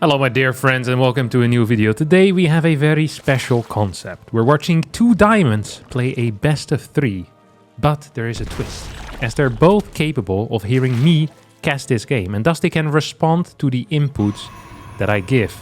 Hello my dear friends and welcome to a new video. Today we have a very special concept. We're watching two diamonds play a best of three. But there is a twist, as they're both capable of hearing me cast this game, and thus they can respond to the inputs that I give.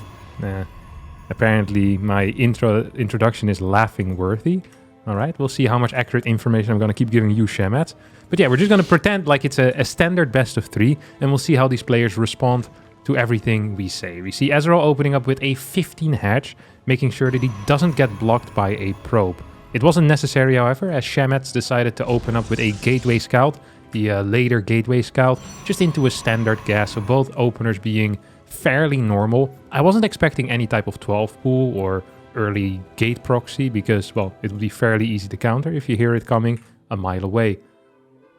Apparently my introduction is laughing worthy. Alright, we'll see how much accurate information I'm going to keep giving you, Shamat. But yeah, we're just going to pretend like it's a standard best of three, and we'll see how these players respond to everything we say. We see Ezreal opening up with a 15 hedge, making sure that he doesn't get blocked by a probe. It wasn't necessary, however, as Shamat decided to open up with a gateway scout, the later gateway scout, just into a standard gas, so both openers being fairly normal. I wasn't expecting any type of 12 pool or early gate proxy because, well, it would be fairly easy to counter if you hear it coming a mile away.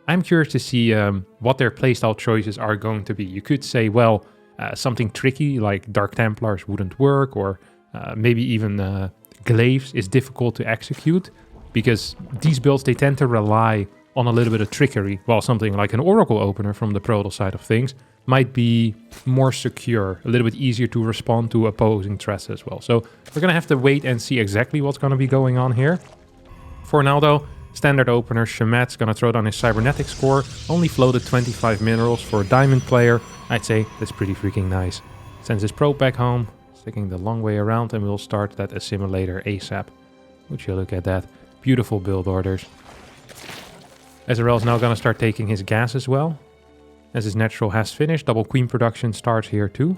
I'm curious to see what their playstyle choices are going to be. You could say, well, something tricky like Dark Templars wouldn't work, or maybe even Glaives is difficult to execute, because these builds, they tend to rely on a little bit of trickery, while something like an Oracle opener from the Proto side of things might be more secure, a little bit easier to respond to opposing threats as well. So we're going to have to wait and see exactly what's going to be going on here. For now though, standard opener, Shamat's going to throw down his Cybernetic score, only floated 25 minerals for a diamond player. I'd say that's pretty freaking nice. Sends his probe back home, sticking the long way around, and we'll start that assimilator ASAP. Would you look at that? Beautiful build orders. Ezreal's now going to start taking his gas as well. As his natural has finished, double queen production starts here too.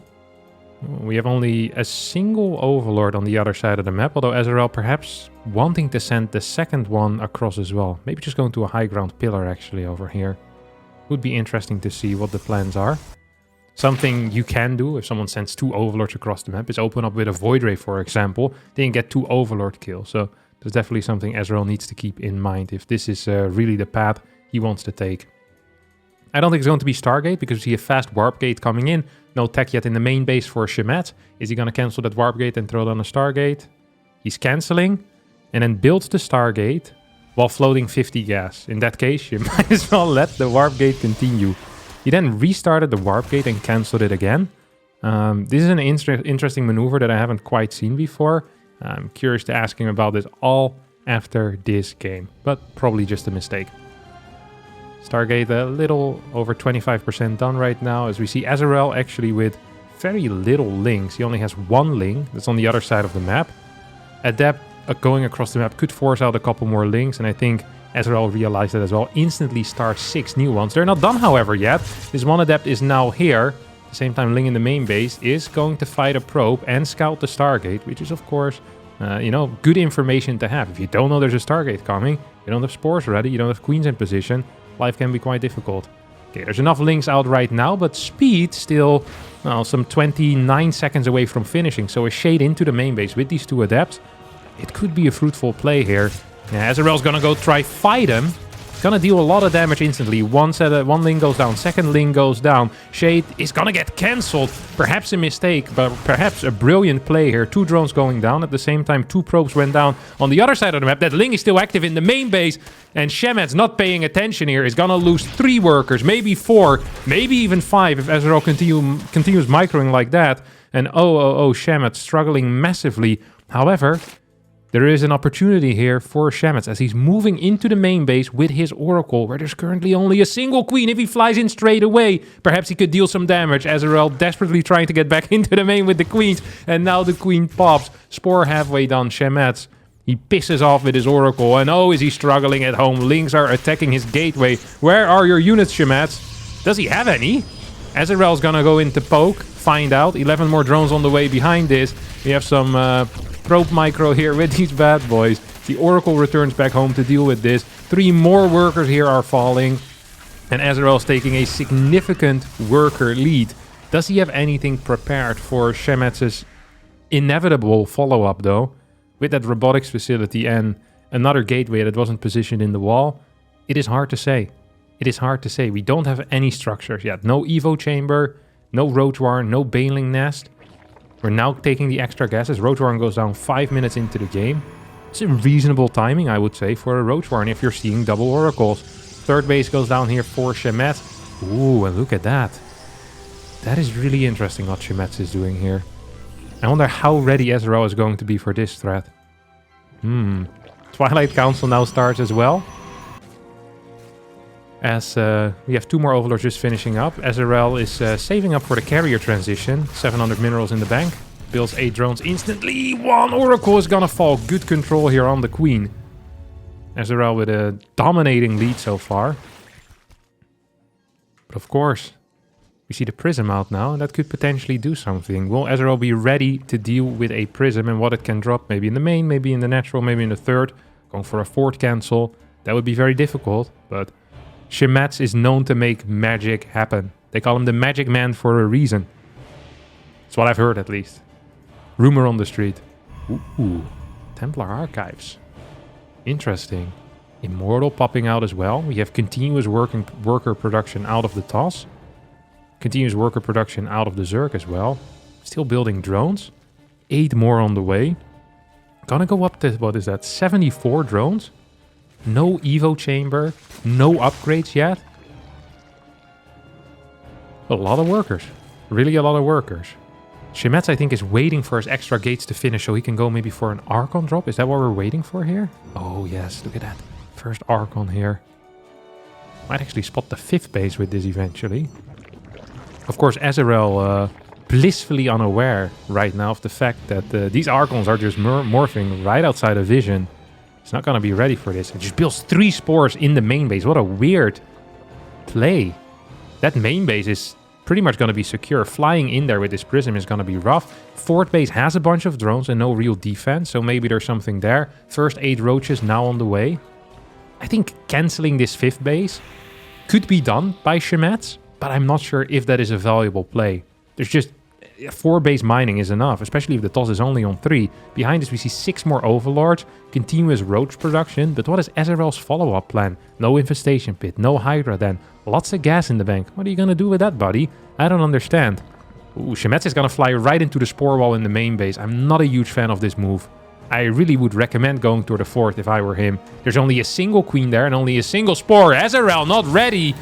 We have only a single overlord on the other side of the map, although Ezreal perhaps wanting to send the second one across as well. Maybe just going to a high ground pillar actually over here. Would be interesting to see what the plans are. Something you can do if someone sends two overlords across the map is open up with a Void Ray, for example. Then you get two overlord kills. So that's definitely something Ezreal needs to keep in mind if this is really the path he wants to take. I don't think it's going to be Stargate because we see a fast Warp Gate coming in. No tech yet in the main base for Shamat. Is he going to cancel that Warp Gate and throw down a Stargate? He's cancelling and then builds the Stargate while floating 50 gas. In that case, you might as well let the Warp Gate continue. He then restarted the Warp Gate and cancelled it again. This is an interesting maneuver that I haven't quite seen before. I'm curious to ask him about this all after this game, but probably just a mistake. Stargate a little over 25% done right now, as we see Ezreal actually with very little links. He only has one link that's on the other side of the map. Adept going across the map could force out a couple more links, and I think Ezreal realized that as well. Instantly starts 6 new ones. They're not done, however, yet. This one Adept is now here. At the same time, Ling in the main base is going to fight a probe and scout the Stargate, which is, of course, good information to have. If you don't know there's a Stargate coming, you don't have spores ready, you don't have queens in position, life can be quite difficult. Okay, there's enough links out right now, but speed still, well, some 29 seconds away from finishing. So a shade into the main base with these two Adepts. It could be a fruitful play here. Yeah, Ezreal's gonna go try fight him. Gonna deal a lot of damage instantly. One link goes down, second link goes down. Shade is gonna get cancelled. Perhaps a mistake, but perhaps a brilliant play here. 2 drones going down. At the same time, 2 probes went down on the other side of the map. That link is still active in the main base. And Shamat's not paying attention here. Is gonna lose 3 workers, maybe 4, maybe even 5 if Ezreal continues microing like that. And Shamat struggling massively. However, there is an opportunity here for Shamat as he's moving into the main base with his Oracle, where there's currently only a single queen. If he flies in straight away, perhaps he could deal some damage. Ezreal desperately trying to get back into the main with the queens, and now the queen pops. Spore halfway done, Shamat. He pisses off with his Oracle, and is he struggling at home. Links are attacking his gateway. Where are your units, Shamat? Does he have any? Ezreal's gonna go into poke, find out. 11 more drones on the way behind this. We have some probe micro here with these bad boys. The Oracle returns back home to deal with this. 3 more workers here are falling. And Ezreal's taking a significant worker lead. Does he have anything prepared for Shamat's inevitable follow-up though? With that robotics facility and another gateway that wasn't positioned in the wall, it is hard to say. It is hard to say. We don't have any structures yet. No Evo chamber, no Roach Warren, no Baneling Nest. We're now taking the extra gases. Roach Warren goes down 5 minutes into the game. It's a reasonable timing, I would say, for a Roach Warren if you're seeing double Oracles. Third base goes down here for Shamat. Ooh, and look at that. That is really interesting what Shamat is doing here. I wonder how ready Ezreal is going to be for this threat. Twilight Council now starts as well. As we have 2 more Overlords just finishing up. Ezreal is saving up for the carrier transition. 700 minerals in the bank. Builds 8 drones instantly. 1 Oracle is gonna fall. Good control here on the Queen. Ezreal with a dominating lead so far. But of course, we see the Prism out now, and that could potentially do something. Will Ezreal be ready to deal with a Prism and what it can drop? Maybe in the main, maybe in the natural, maybe in the third. Going for a 4th cancel. That would be very difficult, but Shemetz is known to make magic happen. They call him the Magic Man for a reason. That's what I've heard, at least. Rumor on the street. Ooh, Templar Archives. Interesting. Immortal popping out as well. We have continuous worker production out of the toss. Continuous worker production out of the Zerg as well. Still building drones. 8 more on the way. Gonna go up to, what is that, 74 drones? No Evo chamber. No upgrades yet. A lot of workers. Really a lot of workers. Shemetz, I think, is waiting for his extra gates to finish so he can go maybe for an Archon drop. Is that what we're waiting for here? Oh, yes. Look at that. First Archon here. Might actually spot the 5th base with this eventually. Of course, Ezreal blissfully unaware right now of the fact that these Archons are just morphing right outside of vision. He's not going to be ready for this. It just builds 3 spores in the main base. What a weird play. That main base is pretty much going to be secure. Flying in there with this Prism is going to be rough. 4th base has a bunch of drones and no real defense, so maybe there's something there. First 8 roaches now on the way. I think cancelling this 5th base could be done by Shemetz, but I'm not sure if that is a valuable play. There's just 4 base mining is enough, especially if the toss is only on 3. Behind us we see 6 more Overlords, continuous roach production, but what is Ezreal's follow-up plan? No infestation pit, no Hydra then, lots of gas in the bank. What are you gonna do with that, buddy? I don't understand. Ooh, Shemetz is gonna fly right into the spore wall in the main base. I'm not a huge fan of this move. I really would recommend going to the 4th if I were him. There's only a single Queen there and only a single spore. Ezreal not ready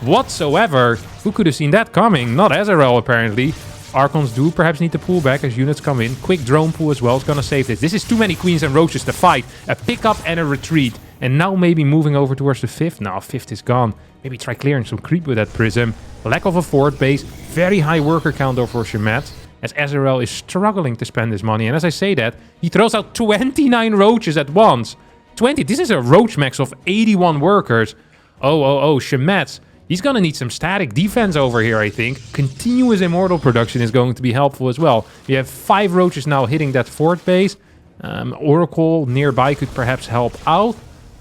whatsoever. Who could have seen that coming? Not Ezreal, apparently. Archons do perhaps need to pull back as units come in. Quick drone pull as well is going to save this. This is too many Queens and Roaches to fight. A pickup and a retreat. And now maybe moving over towards the 5th. No, 5th is gone. Maybe try clearing some creep with that Prism. Lack of a 4th base. Very high worker count though for Shemetz, as Ezreal is struggling to spend his money. And as I say that, he throws out 29 Roaches at once. 20. This is a Roach max of 81 workers. Oh, Shemetz. He's going to need some static defense over here, I think. Continuous Immortal production is going to be helpful as well. We have 5 Roaches now hitting that 4th base. Oracle nearby could perhaps help out.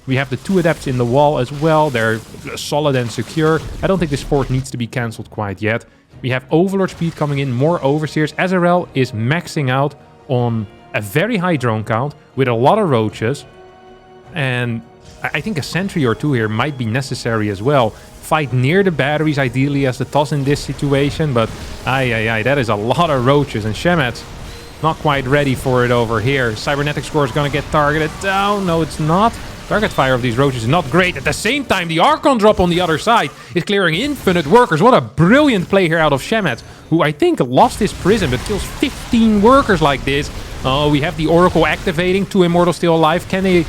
We have the 2 Adepts in the wall as well. They're solid and secure. I don't think this 4th needs to be cancelled quite yet. We have Overlord speed coming in, more Overseers. Ezreal is maxing out on a very high drone count with a lot of Roaches. And I think a sentry or 2 here might be necessary as well. Fight near the batteries, ideally, as the toss in this situation. But, that is a lot of Roaches. And Shemetz, not quite ready for it over here. Cybernetic Score is going to get targeted down. No, it's not. Target fire of these Roaches is not great. At the same time, the Archon drop on the other side is clearing infinite workers. What a brilliant play here out of Shemetz, who I think lost his Prism, but kills 15 workers like this. Oh, we have the Oracle activating. 2 Immortals still alive. Can they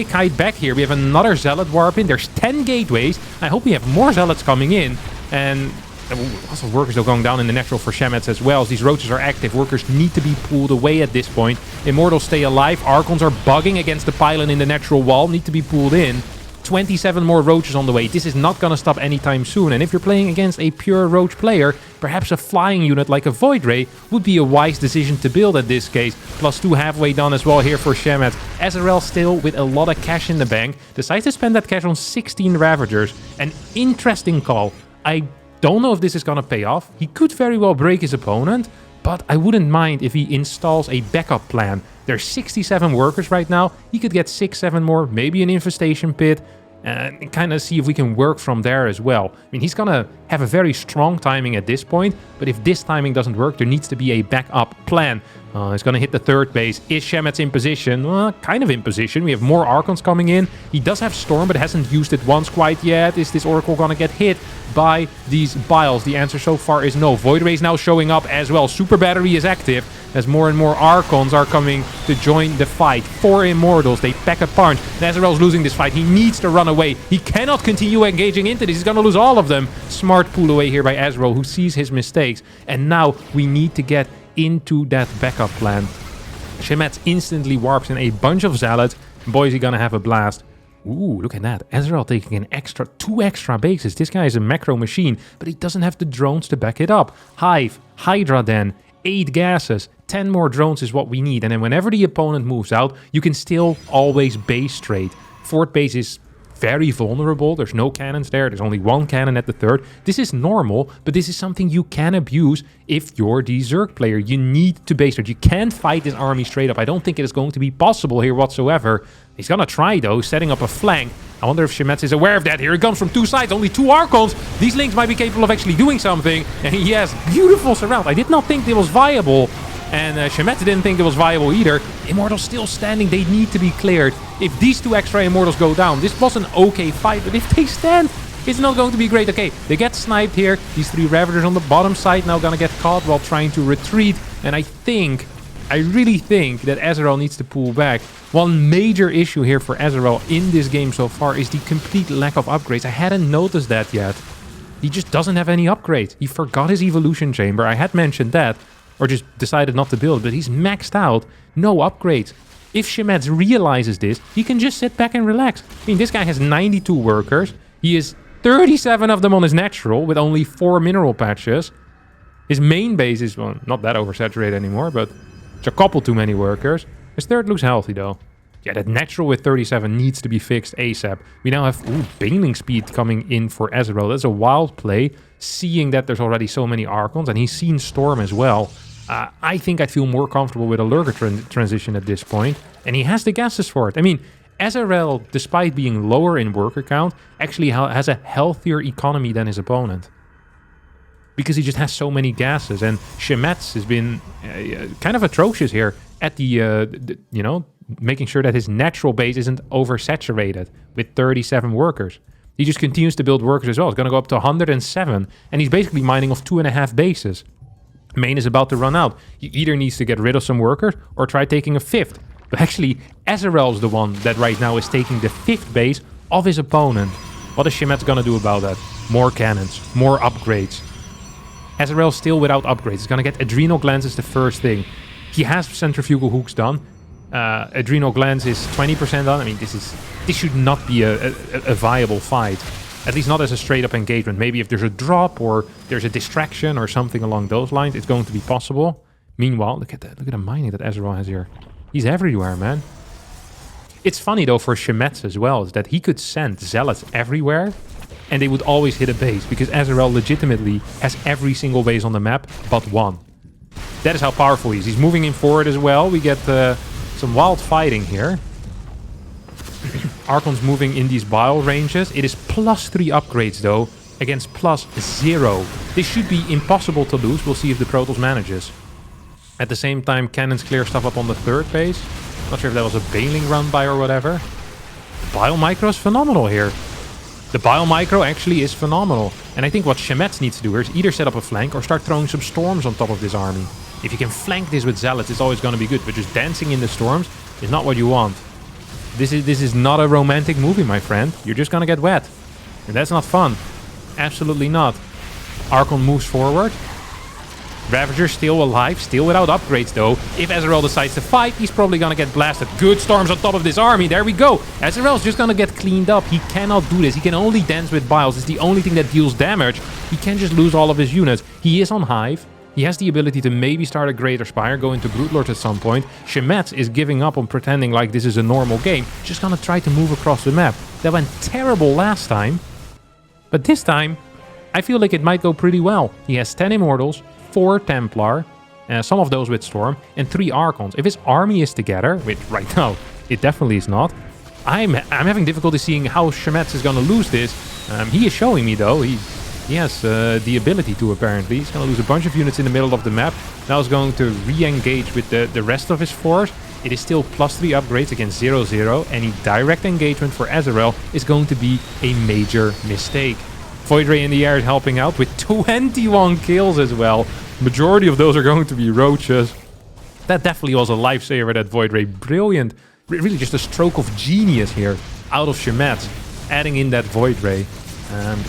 kite back here? We have another Zealot warp in. There's 10 gateways. I hope we have more Zealots coming in. And lots of workers are going down in the natural for Shemetz as well. As these Roaches are active, workers need to be pulled away at this point. Immortals stay alive. Archons are bugging against the pylon in the natural wall. Need to be pulled in. 27 more Roaches on the way. This is not going to stop anytime soon. And if you're playing against a pure Roach player, perhaps a flying unit like a Void Ray would be a wise decision to build at this case. +2 halfway done as well here for Shemetz. Ezreal still with a lot of cash in the bank. Decides to spend that cash on 16 Ravagers. An interesting call. I don't know if this is going to pay off. He could very well break his opponent, but I wouldn't mind if he installs a backup plan. There's 67 workers right now. He could get 6-7 more, maybe an infestation pit. and kind of see if we can work from there as well. I mean, he's going to have a very strong timing at this point, but if this timing doesn't work, there needs to be a backup plan. He's going to hit the third base. Is Shemetz in position? Well, kind of in position. We have more Archons coming in. He does have Storm, but hasn't used it once quite yet. Is this Oracle going to get hit by these Biles? The answer so far is no. Void Ray is now showing up as well. Super Battery is active as more and more Archons are coming to join the fight. 4 Immortals. They pack a punch. Ezreal's losing this fight. He needs to run away. He cannot continue engaging into this. He's going to lose all of them. Smart pull away here by Ezreal, who sees his mistakes. And now we need to get into that backup plan. Shemetz instantly warps in a bunch of Zealots. Boy, is he gonna have a blast. Ooh, look at that. Ezreal taking an extra 2 extra bases. This guy is a macro machine, but he doesn't have the drones to back it up. Hive, Hydra then, 8 gases, 10 more drones is what we need. And then whenever the opponent moves out, you can still always base trade. Fourth base is very vulnerable. There's no cannons there. There's only 1 cannon at the third. This is normal, but this is something you can abuse if you're the Zerg player. You need to base trade. You can't fight this army straight up. I don't think it is going to be possible here whatsoever. He's gonna try though, setting up a flank. I wonder if Shemetz is aware of that. Here it comes from 2 sides, only 2 Archons. These links might be capable of actually doing something. And he has beautiful surround. I did not think it was viable. And Shemetz didn't think it was viable either. Immortals still standing. They need to be cleared. If these 2 extra Immortals go down, this was an okay fight. But if they stand, it's not going to be great. Okay, they get sniped here. These 3 Ravagers on the bottom side now gonna get caught while trying to retreat. And I really think that Ezreal needs to pull back. One major issue here for Ezreal in this game so far is the complete lack of upgrades. I hadn't noticed that yet. He just doesn't have any upgrades. He forgot his evolution chamber. I had mentioned that. Or just decided not to build, but he's maxed out. No upgrades. If Shemetz realizes this, he can just sit back and relax. I mean, this guy has 92 workers. He has 37 of them on his natural with only 4 mineral patches. His main base is, well, not that oversaturated anymore, but it's a couple too many workers. His third looks healthy, though. Yeah, that natural with 37 needs to be fixed ASAP. We now have Baneling speed coming in for Ezreal. That's a wild play, seeing that there's already so many Archons, and he's seen Storm as well. I think I'd feel more comfortable with a Lurker transition at this point, and he has the gases for it. I mean, Ezreal, despite being lower in worker count, actually has a healthier economy than his opponent. Because he just has so many gases, and Shemetz has been kind of atrocious here at the you know, making sure that his natural base isn't oversaturated with 37 workers. He just continues to build workers as well. It's going to go up to 107, and he's basically mining off 2.5 bases. Main is about to run out. He either needs to get rid of some workers or try taking a 5th. But actually, Ezreal's the one that right now is taking the 5th base of his opponent. What is Shemetz going to do about that? More cannons, more upgrades. Ezreal's still without upgrades. He's going to get Adrenal Glands as the first thing. He has Centrifugal Hooks done. Adrenal Glands is 20% done. I mean, this should not be a viable fight. At least not as a straight-up engagement. Maybe if there's a drop or there's a distraction or something along those lines, it's going to be possible. Meanwhile, look at that. Look at the mining that Ezreal has here. He's everywhere, man. It's funny, though, for Shemetz as well, is that he could send Zealots everywhere, and they would always hit a base, because Ezreal legitimately has every single base on the map but 1. That is how powerful he is. He's moving in forward as well. We get some wild fighting here. Archon's moving in these bile ranges. It is +3 upgrades, though, against +0. This should be impossible to lose. We'll see if the Protoss manages. At the same time, cannons clear stuff up on the third base. Not sure if that was a Baneling run by or whatever. The Bile Micro is phenomenal here. The Bile Micro actually is phenomenal. And I think what Shemetz needs to do here is either set up a flank or start throwing some storms on top of this army. If you can flank this with Zealots, it's always going to be good. But just dancing in the storms is not what you want. This is not a romantic movie, my friend. You're just gonna get wet. And that's not fun. Absolutely not. Archon moves forward. Ravager still alive, still without upgrades though. If Ezreal decides to fight, he's probably gonna get blasted. Good storms on top of this army, there we go. Ezreal's just gonna get cleaned up. He cannot do this. He can only dance with Biles. It's the only thing that deals damage. He can't just lose all of his units. He is on Hive. He has the ability to maybe start a Greater Spire, go into Broodlords at some point. Shemetz is giving up on pretending like this is a normal game. Just gonna try to move across the map. That went terrible last time. But this time, I feel like it might go pretty well. He has 10 Immortals, 4 Templar, some of those with Storm, and 3 Archons. If his army is together, which right now it definitely is not, I'm having difficulty seeing how Shemetz is going to lose this. He is showing me, though. He has the ability to, apparently. He's going to lose a bunch of units in the middle of the map. Now he's going to re-engage with the rest of his force. It is still +3 upgrades against 0-0. Any direct engagement for Azrael is going to be a major mistake. Void Ray in the air is helping out with 21 kills as well. Majority of those are going to be roaches. That definitely was a lifesaver, that Void Ray. Brilliant. Really just a stroke of genius here out of Shemetz, adding in that Void Ray.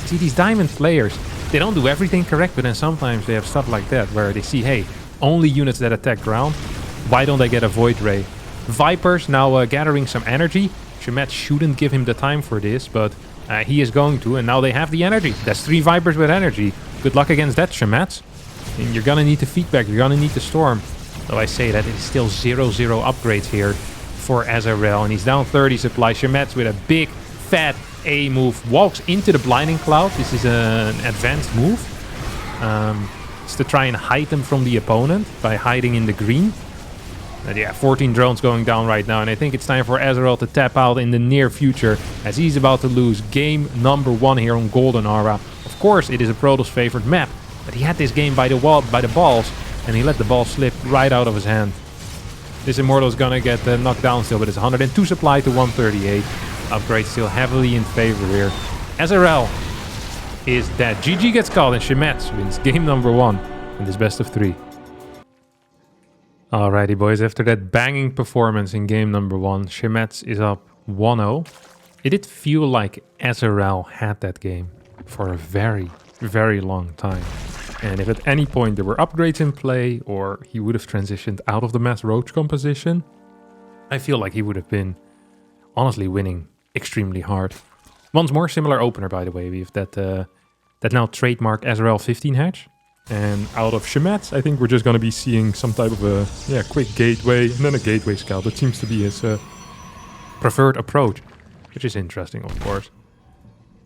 See, these Diamond players, they don't do everything correct, but then sometimes they have stuff like that where they see, hey, only units that attack ground, why don't I get a Void Ray? Vipers now gathering some energy. Shemetz shouldn't give him the time for this, but he is going to, and now they have the energy. That's 3 Vipers with energy. Good luck against that, Shemetz. And you're gonna need the feedback, you're gonna need the storm. Though I say that, it is still 0-0 upgrades here for Azrael, and he's down 30 supply. Shemetz with a big, fat A move walks into the Blinding Cloud. This is an advanced move. It's to try and hide them from the opponent by hiding in the green. And yeah, 14 drones going down right now, and I think it's time for Azrael to tap out in the near future, as he's about to lose game number 1 here on Golden Aura. Of course, it is a Protoss favorite map, but he had this game by the balls, and he let the ball slip right out of his hand. This Immortal is gonna get knocked down still, but it's 102 supply to 138. Upgrade still heavily in favor here. Azrael is dead. GG gets called, and Shemetz wins game number 1 in this best of 3. Alrighty, boys. After that banging performance in game number 1, Shemetz is up 1-0. It did feel like Azrael had that game for a very, very long time. And if at any point there were upgrades in play, or he would have transitioned out of the mass roach composition, I feel like he would have been honestly winning extremely hard. Once more, similar opener, by the way. We have that now trademark Azrael 15 hatch. And out of Shemetz, I think we're just going to be seeing some type of a quick gateway, and then a gateway scout. That seems to be his preferred approach, which is interesting, of course.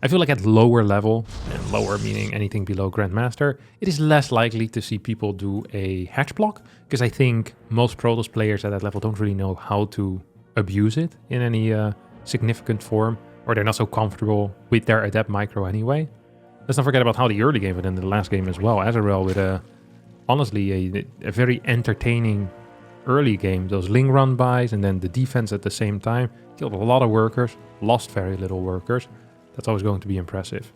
I feel like at lower level, and lower meaning anything below Grandmaster, it is less likely to see people do a hatch block, because I think most Protoss players at that level don't really know how to abuse it in any significant form, or they're not so comfortable with their Adept micro anyway. Let's not forget about how the early game went in the last game as well. Azrael with honestly a very entertaining early game. Those Ling run bys and then the defense at the same time. Killed a lot of workers, lost very little workers. That's always going to be impressive.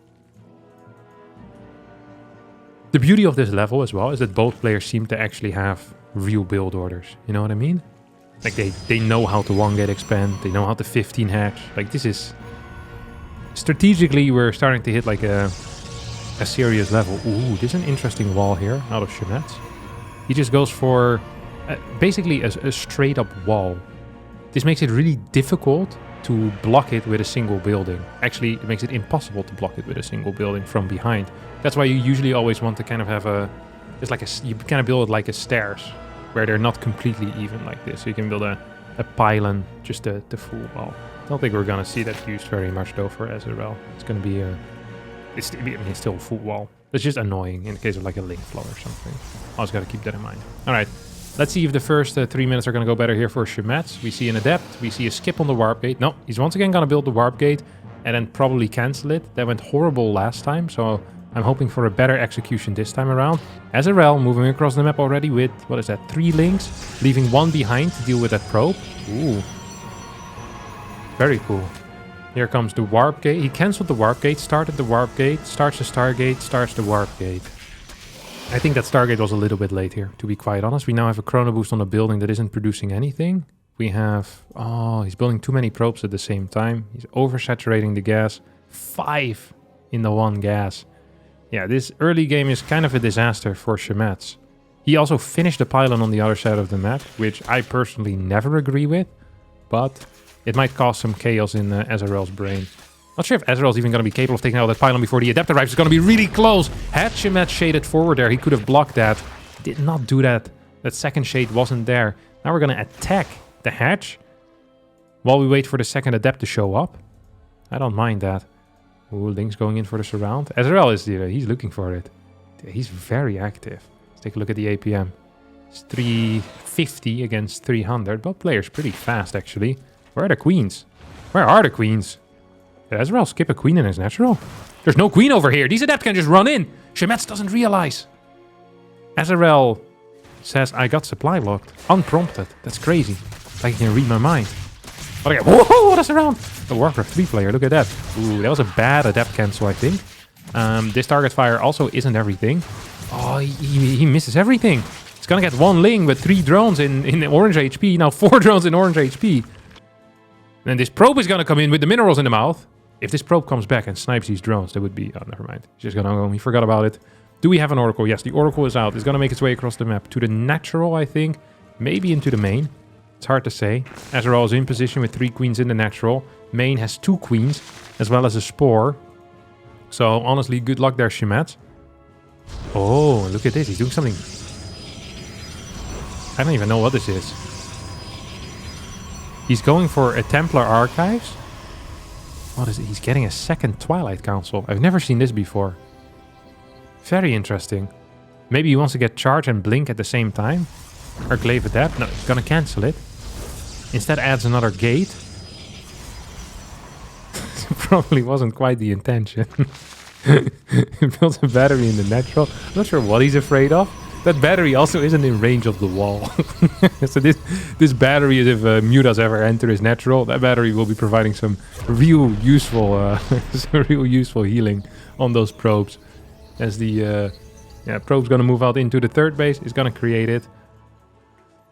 The beauty of this level as well is that both players seem to actually have real build orders. You know what I mean? Like they know how to 1-gate expand. They know how to 15 hatch. Like this is... Strategically, we're starting to hit like a serious level. Ooh, this is an interesting wall here out of Shemetz. He just goes for basically a straight up wall. This makes it really difficult to block it with a single building. Actually, it makes it impossible to block it with a single building from behind. That's why you usually always want to kind of have you kind of build it like a stairs, where they're not completely even like this. So you can build a pylon, just the full wall. I don't think we're gonna see that used very much though for Azrael. It's gonna be it's still a full wall. It's just annoying in the case of like a link flow or something. Always gotta keep that in mind. All right, let's see if the first 3 minutes are gonna go better here for Shemetz. We see an Adept, we see a skip on the Warp Gate. No, he's once again gonna build the Warp Gate and then probably cancel it. That went horrible last time, so I'm hoping for a better execution this time around. Azrael moving across the map already with, what is that, 3 links, leaving 1 behind to deal with that probe. Ooh. Very cool. Here comes the Warp Gate. He cancelled the Warp Gate, started the Warp Gate, starts the Stargate, starts the Warp Gate. I think that Stargate was a little bit late here, to be quite honest. We now have a Chrono Boost on a building that isn't producing anything. We have... Oh, he's building too many probes at the same time. He's oversaturating the gas. 5 in the 1 gas. Yeah, this early game is kind of a disaster for Shemetz. He also finished the pylon on the other side of the map, which I personally never agree with, but it might cause some chaos in Azrael's brain. Not sure if Azrael's even going to be capable of taking out that pylon before the Adept arrives. It's going to be really close. Had Shemetz shaded forward there, he could have blocked that. Did not do that. That second shade wasn't there. Now we're going to attack the hatch while we wait for the second Adept to show up. I don't mind that. Ooh, Link's going in for the surround. Azrael is there. He's looking for it. He's very active. Let's take a look at the APM. It's 350 against 300. Both players pretty fast, actually. Where are the queens? Where are the queens? Did Ezreal skip a queen in his natural? There's no queen over here. These adepts can just run in. Shemetz doesn't realize. Ezreal says, I got supply locked. Unprompted. That's crazy. Like he can read my mind. But again, whoa, that's around. The Warcraft 3 player, look at that. Ooh, that was a bad adept cancel, I think. This target fire also isn't everything. Oh, he misses everything. He's gonna get 1 Ling with 3 drones in orange HP. Now 4 drones in orange HP. And this probe is gonna come in with the minerals in the mouth. If this probe comes back and snipes these drones, that would be... Oh, never mind. He's just gonna go. He forgot about it. Do we have an Oracle? Yes, the Oracle is out. It's gonna make its way across the map to the natural, I think. Maybe into the main. It's hard to say. Ezreal is in position with 3 queens in the natural. Main has 2 queens, as well as a Spore. So, honestly, good luck there, Shemetz. Oh, look at this. He's doing something... I don't even know what this is. He's going for a Templar Archives. What is it? He's getting a second Twilight Council. I've never seen this before. Very interesting. Maybe he wants to get Charge and Blink at the same time. Or Glaive Adept. No, he's gonna cancel it. Instead adds another gate. Probably wasn't quite the intention. He built a battery in the natural. I'm not sure what he's afraid of. That battery also isn't in range of the wall. So this battery, if Mew does ever enter his natural, that battery will be providing some real useful, healing on those probes. As the probe's gonna move out into the third base, it's gonna create it.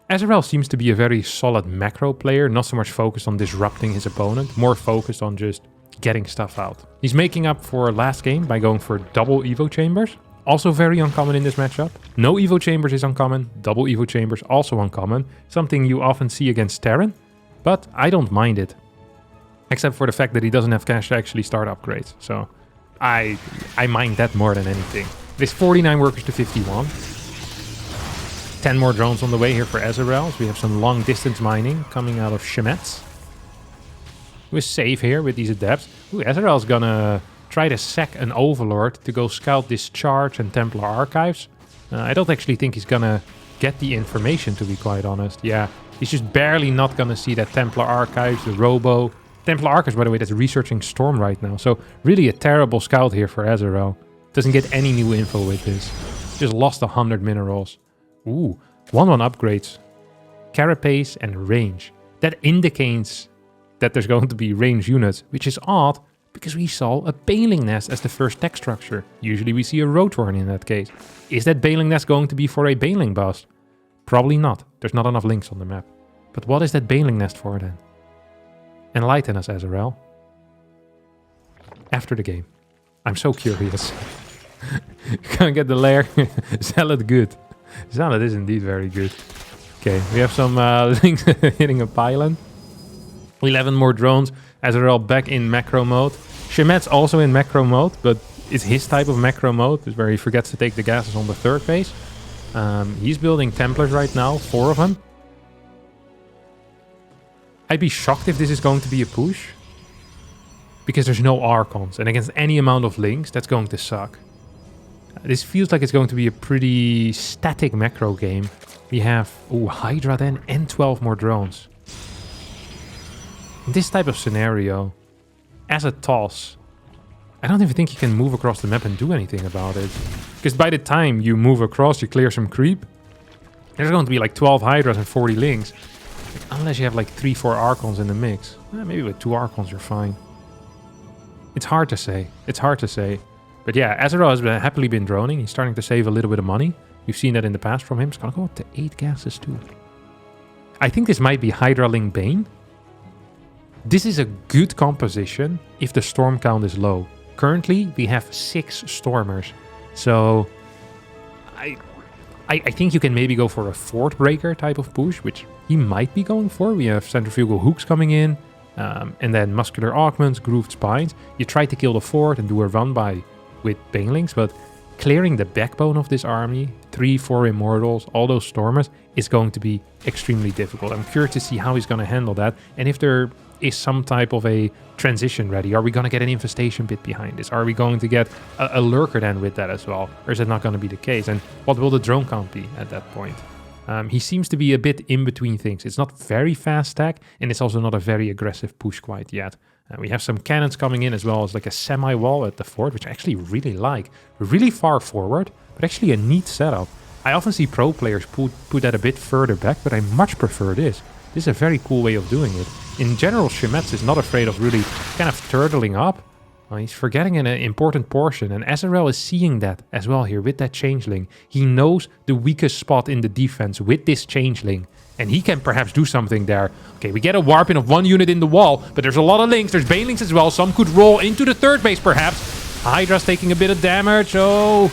Ezreal seems to be a very solid macro player, not so much focused on disrupting his opponent, more focused on just getting stuff out. He's making up for last game by going for double Evo Chambers. Also very uncommon in this matchup. No Evo Chambers is uncommon, double Evo Chambers also uncommon. Something you often see against Terran, but I don't mind it. Except for the fact that he doesn't have cash to actually start upgrades. So I mind that more than anything. There's 49 workers to 51. 10 more drones on the way here for Ezreal. So we have some long distance mining coming out of Shemetz. We're safe here with these adepts. Ooh, Ezreal's gonna try to sack an Overlord to go scout this Charge and Templar Archives. I don't actually think he's gonna get the information, to be quite honest. Yeah, he's just barely not gonna see that Templar Archives, the Robo. Templar Archives, by the way, that's researching Storm right now. So really a terrible scout here for Ezreal. Doesn't get any new info with this. Just lost 100 minerals. Ooh, 1-1 upgrades. Carapace and range. That indicates that there's going to be range units, which is odd because we saw a Baling Nest as the first tech structure. Usually we see a Rotorn in that case. Is that Baling Nest going to be for a Baling bust? Probably not. There's not enough links on the map. But what is that Baling Nest for then? Enlighten us, Ezreal. After the game. I'm so curious. You can't get the lair. Zealot good. Zealot is indeed very good. Okay, we have some links hitting a pylon. 11 more drones. Ezreal back in macro mode. Shemetz also in macro mode, but it's his type of macro mode. It's where he forgets to take the gases on the third phase. He's building Templars right now, 4 of them. I'd be shocked if this is going to be a push. Because there's no Archons, and against any amount of links, that's going to suck. This feels like it's going to be a pretty static macro game. We have Hydra then and 12 more drones. In this type of scenario, as a toss, I don't even think you can move across the map and do anything about it. Because by the time you move across, you clear some creep. There's going to be like 12 Hydras and 40 links. Unless you have like 3-4 Archons in the mix. Maybe with 2 Archons you're fine. It's hard to say. It's hard to say. But yeah, Ezreal has happily been droning. He's starting to save a little bit of money. We've seen that in the past from him. It's going to go up to 8 gases too. I think this might be Hydra Ling Bane. This is a good composition if the storm count is low. Currently, we have 6 Stormers. So I think you can maybe go for a Fort Breaker type of push, which he might be going for. We have Centrifugal Hooks coming in. And then Muscular Augments, Grooved Spines. You try to kill the fort and do a run by with Banelings, but clearing the backbone of this army, 3-4 Immortals, all those Stormers, is going to be extremely difficult. I'm curious to see how he's going to handle that, and if there is some type of a transition ready. Are we going to get an Infestation bit behind this? Are we going to get a Lurker then with that as well? Or is it not going to be the case? And what will the drone count be at that point? He seems to be a bit in between things. It's not very fast stack, and it's also not a very aggressive push quite yet. We have some cannons coming in as well as like a semi-wall at the fort, which I actually really like. Really far forward, but actually a neat setup. I often see pro players put that a bit further back, but I much prefer this. This is a very cool way of doing it. In general, Shemetz is not afraid of really kind of turtling up. He's forgetting an important portion, and Azarel is seeing that as well here with that changeling. He knows the weakest spot in the defense with this changeling, and he can perhaps do something there. Okay, we get a warp in of 1 unit in the wall, but there's a lot of links. There's banelings as well. Some could roll into the third base perhaps. Hydra's taking a bit of damage. Oh,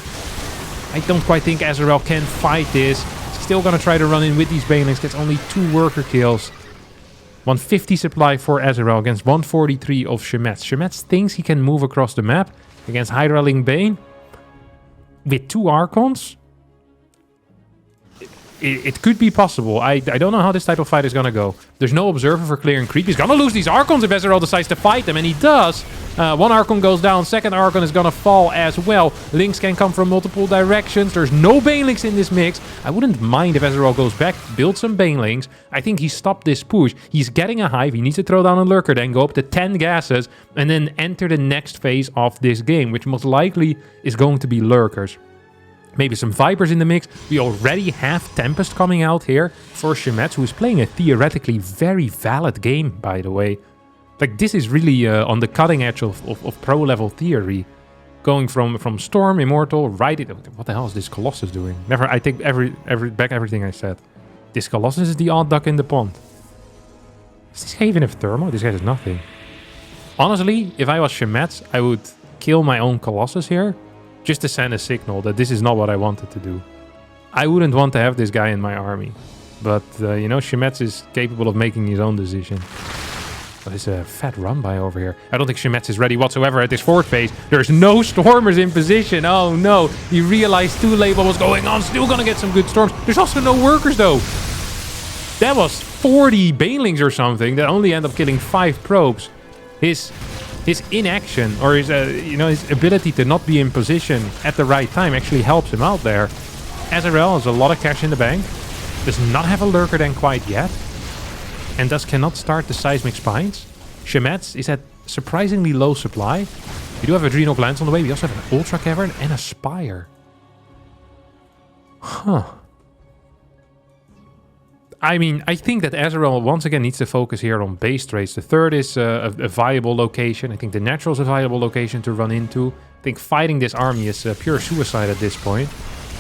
I don't quite think Azarel can fight this. Still gonna try to run in with these banelings. Gets only 2 worker kills. 150 supply for Azarel against 143 of Shemetz. Shemetz thinks he can move across the map against Hydra Ling Bane with 2 Archons. It could be possible. I don't know how this title fight is going to go. There's no observer for clearing creep. He's going to lose these Archons if Azarel decides to fight them, and he does. 1 Archon goes down. 2nd Archon is going to fall as well. Links can come from multiple directions. There's no Banelings in this mix. I wouldn't mind if Azarel goes back, build some Banelings. I think he stopped this push. He's getting a hive. He needs to throw down a lurker, then go up to 10 gases, and then enter the next phase of this game, which most likely is going to be lurkers. Maybe some Vipers in the mix. We already have Tempest coming out here for Shemetz, who is playing a theoretically very valid game, by the way. Like, this is really on the cutting edge of pro-level theory. Going from Storm, Immortal, right... What the hell is this Colossus doing? Never, I take back everything I said. This Colossus is the odd duck in the pond. Does this guy even have Thermo? This guy has nothing. Honestly, if I was Shemetz, I would kill my own Colossus here, just to send a signal that this is not what I wanted to do. I wouldn't want to have this guy in my army. But, you know, Shemetz is capable of making his own decision. But it's a fat run by over here. I don't think Shemetz is ready whatsoever at this fort phase. There's no Stormers in position. Oh, no. He realized too late what was going on. Still gonna get some good Storms. There's also no workers, though. That was 40 Banelings or something that only end up killing 5 probes. His inaction, or his his ability to not be in position at the right time actually helps him out there. Azarel has a lot of cash in the bank, does not have a lurker then quite yet, and thus cannot start the seismic spines. Shemetz is at surprisingly low supply. We do have Adrenal Glands on the way. We also have an Ultra Cavern and a Spire. Huh. I mean, I think that Azarel once again needs to focus here on base trades. The third is a viable location. I think the natural is a viable location to run into. I think fighting this army is pure suicide at this point,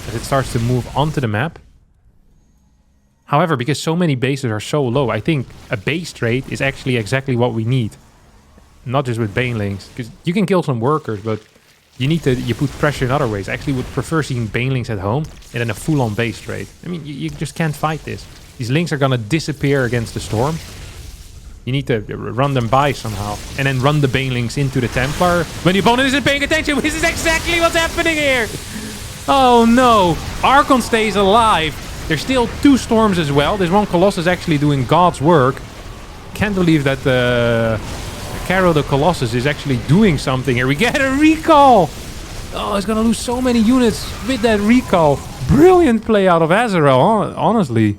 as it starts to move onto the map. However, because so many bases are so low, I think a base trade is actually exactly what we need. Not just with Banelings, because you can kill some workers, but you put pressure in other ways. I actually would prefer seeing Banelings at home and then a full-on base trade. I mean, you just can't fight this. These links are gonna disappear against the Storm. You need to run them by somehow. And then run the Banelings into the Templar. When the opponent isn't paying attention, this is exactly what's happening here! Oh no! Archon stays alive. There's still 2 Storms as well. There's 1 Colossus actually doing God's work. Can't believe that Caro the Colossus is actually doing something here. We get a recall! Oh, he's gonna lose so many units with that recall. Brilliant play out of Azarel, honestly.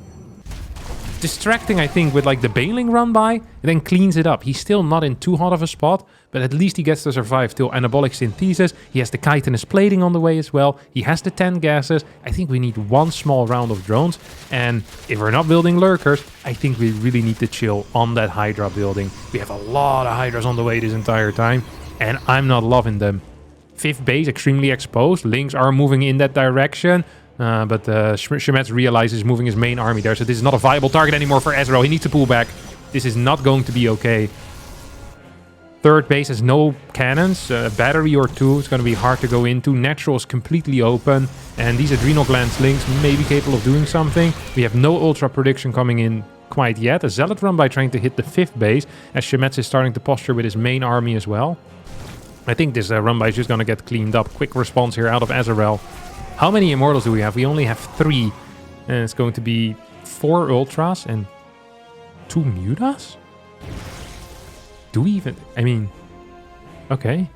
Distracting, I think, with like the Baneling run by, and then cleans it up. He's still not in too hot of a spot, but at least he gets to survive till Anabolic Synthesis. He has the chitinous plating on the way as well. He has the 10 gases. I think we need 1 small round of drones, and if we're not building lurkers, I think we really need to chill on that Hydra building. We have a lot of Hydras on the way this entire time, and I'm not loving them. 5th base, extremely exposed. Links are moving in that direction. But Shemetz realizes moving his main army there, so this is not a viable target anymore for Azarel. He needs to pull back. This is not going to be okay. 3rd base has no cannons, a battery or 2. It's going to be hard to go into. Natural is completely open, and these Adrenal Glands links may be capable of doing something. We have no Ultra prediction coming in quite yet. A Zealot run by trying to hit the 5th base, as Shemetz is starting to posture with his main army as well. I think this run by is just going to get cleaned up. Quick response here out of Azarel. How many Immortals do we have? We only have 3. And it's going to be 4 Ultras and 2 Mutas? Do we even... I mean... Okay.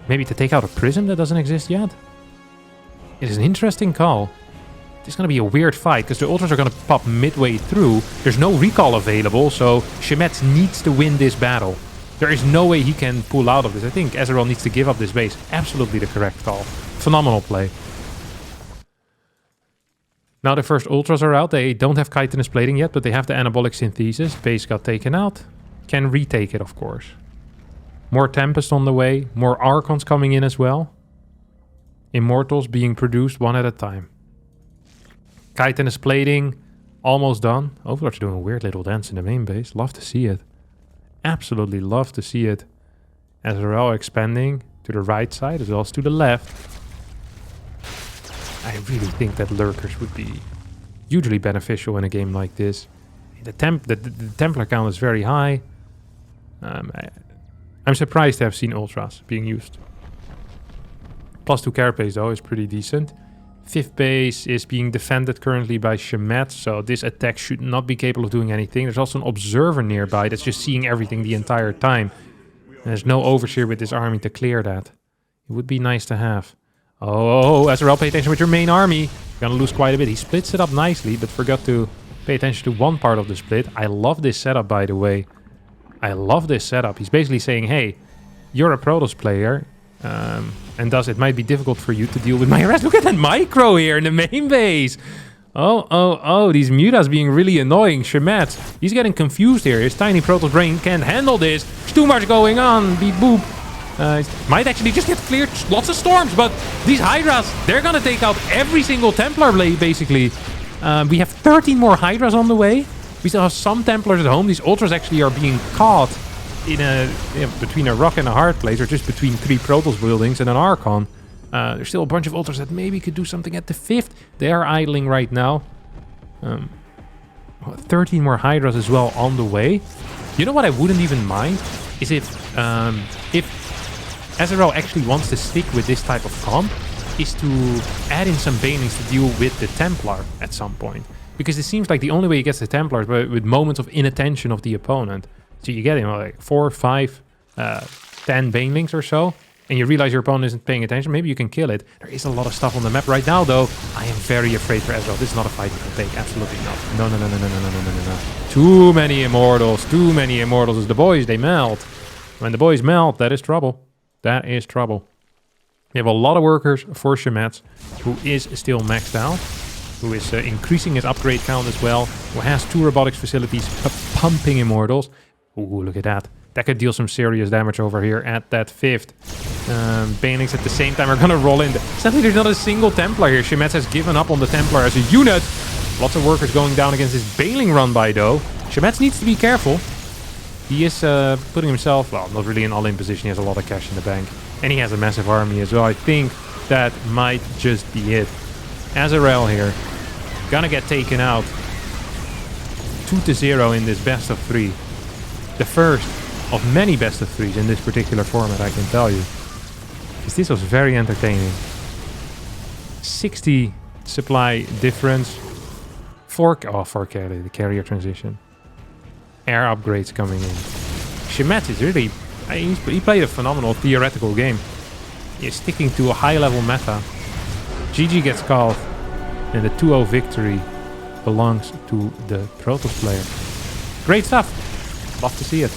Maybe to take out a Prism that doesn't exist yet? It is an interesting call. This is going to be a weird fight because the ultras are going to pop midway through. There's no recall available, so Shemetz needs to win this battle. There is no way he can pull out of this. I think Ezreal needs to give up this base. Absolutely the correct call. Phenomenal play. Now the first ultras are out. They don't have chitinous plating yet, but they have the anabolic synthesis. Base got taken out. Can retake it, of course. More Tempest on the way. More Archons coming in as well. Immortals being produced one at a time. Chitinous plating, almost done. Overlord's doing a weird little dance in the main base. Love to see it. Absolutely love to see it. Ezreal expanding to the right side as well as to the left. I really think that lurkers would be hugely beneficial in a game like this. The Templar count is very high. I'm surprised to have seen ultras being used. +2 carapace though is pretty decent. 5th base is being defended currently by Shemetz, so this attack should not be capable of doing anything. There's also an observer nearby that's just seeing everything the entire time. And there's no overseer with this army to clear that. It would be nice to have. Oh, Ezreal, pay attention with your main army. You're gonna lose quite a bit. He splits it up nicely, but forgot to pay attention to one part of the split. I love this setup, by the way. I love this setup. He's basically saying, hey, you're a Protoss player. And thus it might be difficult for you to deal with my arrest. Look at that micro here in the main base. Oh, these mutas being really annoying. Shemetz, he's getting confused here. His tiny Protoss brain can't handle this. There's too much going on. Beep boop. Might actually just get cleared. Lots of storms, but these Hydras, they're gonna take out every single Templar blade, basically. We have 13 more Hydras on the way. We still have some Templars at home. These Ultras actually are being caught in between a rock and a hard place, or just between 3 Protoss buildings and an Archon. There's still a bunch of Ultras that maybe could do something at the 5th. They are idling right now. 13 more Hydras as well on the way. You know what I wouldn't even mind? Is if Ezreal actually wants to stick with this type of comp, is to add in some Banelings to deal with the Templar at some point. Because it seems like the only way he gets the Templar is with moments of inattention of the opponent. So you get, like 4, 5, 10 Banelings or so, and you realize your opponent isn't paying attention, maybe you can kill it. There is a lot of stuff on the map right now, though. I am very afraid for Ezreal. This is not a fight you can take. Absolutely not. No. Too many Immortals. Too many Immortals. As the boys, they melt. When the boys melt, that is trouble. That is trouble. We have a lot of workers for Shemetz, who is still maxed out, who is increasing his upgrade count as well, who has 2 robotics facilities pumping Immortals. Ooh, look at that. That could deal some serious damage over here at that 5th. Banelings at the same time are gonna roll in. Sadly, there's not a single Templar here. Shemetz has given up on the Templar as a unit. Lots of workers going down against this Baneling run by, though. Shemetz needs to be careful. He is putting himself, well, not really in all-in position. He has a lot of cash in the bank. And he has a massive army as well. I think that might just be it. Ezreal here. Gonna get taken out. 2-0 in this best of 3. The first of many best of 3s in this particular format, I can tell you. Because this was very entertaining. 60 supply difference. 4 carry, the carrier transition. Air upgrades coming in. Shemetz is really... he played a phenomenal theoretical game. He's sticking to a high-level meta. GG gets called. And the 2-0 victory belongs to the Protoss player. Great stuff. Love to see it.